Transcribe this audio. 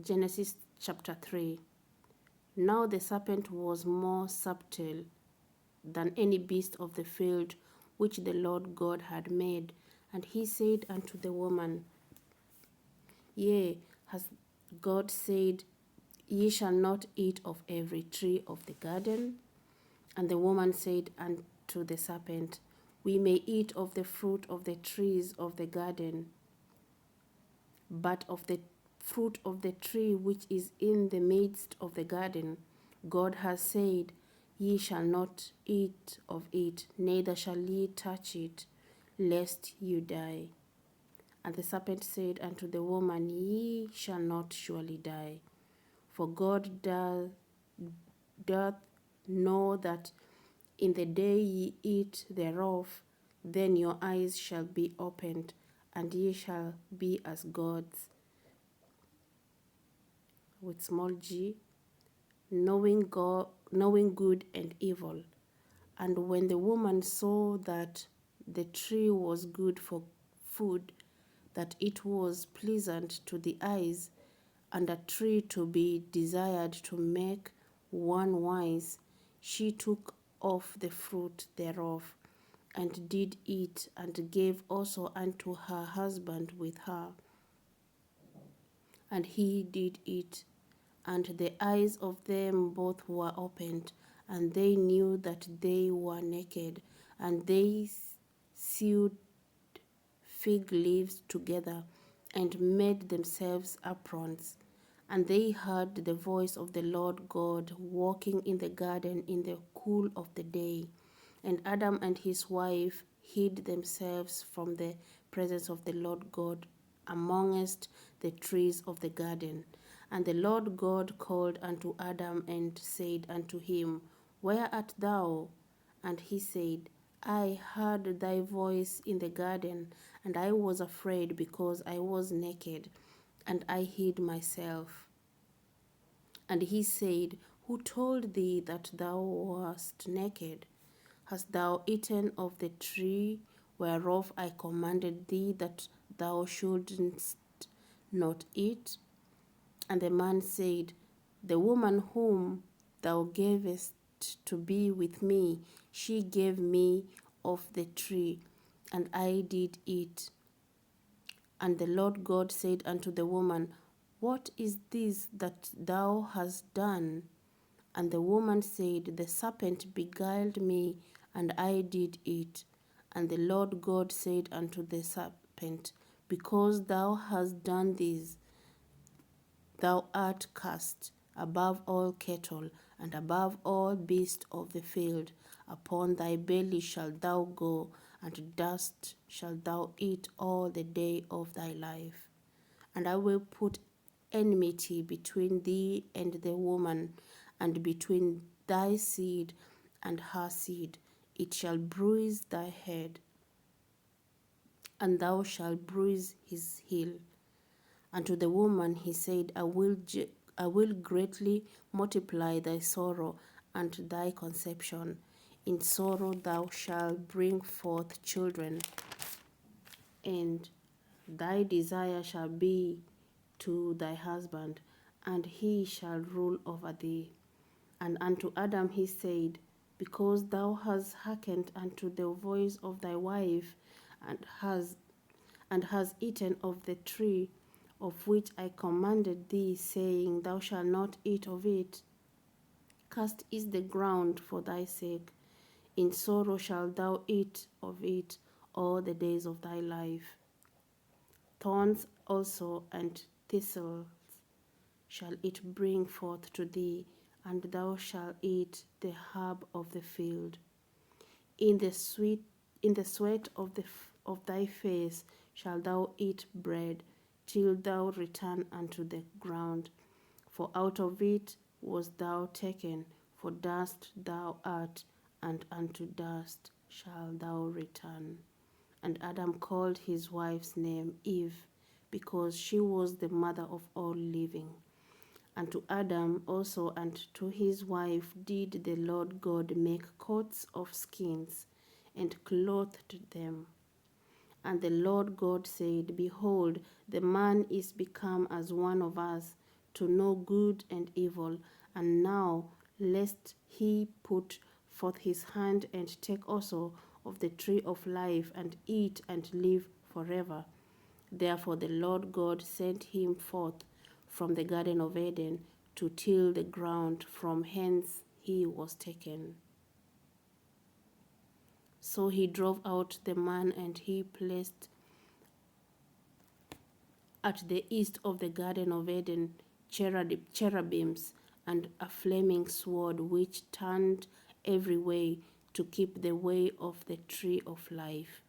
Genesis chapter 3. Now the serpent was more subtle than any beast of the field which the Lord God had made. And he said unto the woman, Yea, has God said, Ye shall not eat of every tree of the garden? And the woman said unto the serpent, We may eat of the fruit of the trees of the garden, but of the fruit of the tree which is in the midst of the garden, God has said, Ye shall not eat of it, neither shall ye touch it, lest you die. And the serpent said unto the woman, Ye shall not surely die, for God doth know that in the day ye eat thereof, then your eyes shall be opened, and ye shall be as gods, with small g, knowing good and evil. And when the woman saw that the tree was good for food, that it was pleasant to the eyes, and a tree to be desired to make one wise, she took of the fruit thereof, and did eat, and gave also unto her husband with her, and he did eat. And the eyes of them both were opened, and they knew that they were naked, and they sewed fig leaves together, and made themselves aprons. And they heard the voice of the Lord God walking in the garden in the cool of the day. And Adam and his wife hid themselves from the presence of the Lord God amongst the trees of the garden. And the Lord God called unto Adam and said unto him, Where art thou? And he said, I heard thy voice in the garden, and I was afraid because I was naked, and I hid myself. And he said, Who told thee that thou wast naked? Hast thou eaten of the tree whereof I commanded thee that thou shouldest not eat? And the man said, The woman whom thou gavest to be with me, she gave me of the tree, and I did eat. And the Lord God said unto the woman, What is this that thou hast done? And the woman said, The serpent beguiled me, and I did eat. And the Lord God said unto the serpent, Because thou hast done this, thou art cursed above all cattle, and above all beasts of the field. Upon thy belly shalt thou go, and dust shalt thou eat all the day of thy life. And I will put enmity between thee and the woman, and between thy seed and her seed. It shall bruise thy head, and thou shalt bruise his heel. And to the woman he said, I will greatly multiply thy sorrow and thy conception. In sorrow thou shalt bring forth children, and thy desire shall be to thy husband, and he shall rule over thee. And unto Adam he said, Because thou hast hearkened unto the voice of thy wife, and hast eaten of the tree of which I commanded thee, saying, Thou shalt not eat of it. Cursed is the ground for thy sake. In sorrow shalt thou eat of it all the days of thy life. Thorns also and thistles shall it bring forth to thee, and thou shalt eat the herb of the field. In the sweat of thy face shalt thou eat bread, till thou return unto the ground. For out of it wast thou taken, for dust thou art, and unto dust shalt thou return. And Adam called his wife's name Eve, because she was the mother of all living. And to Adam also and to his wife did the Lord God make coats of skins, and clothed them. And the Lord God said, Behold, the man is become as one of us, to know good and evil. And now, lest he put forth his hand and take also of the tree of life, and eat and live forever. Therefore the Lord God sent him forth from the Garden of Eden to till the ground from whence he was taken. So he drove out the man, and he placed at the east of the Garden of Eden cherubims and a flaming sword, which turned every way to keep the way of the tree of life.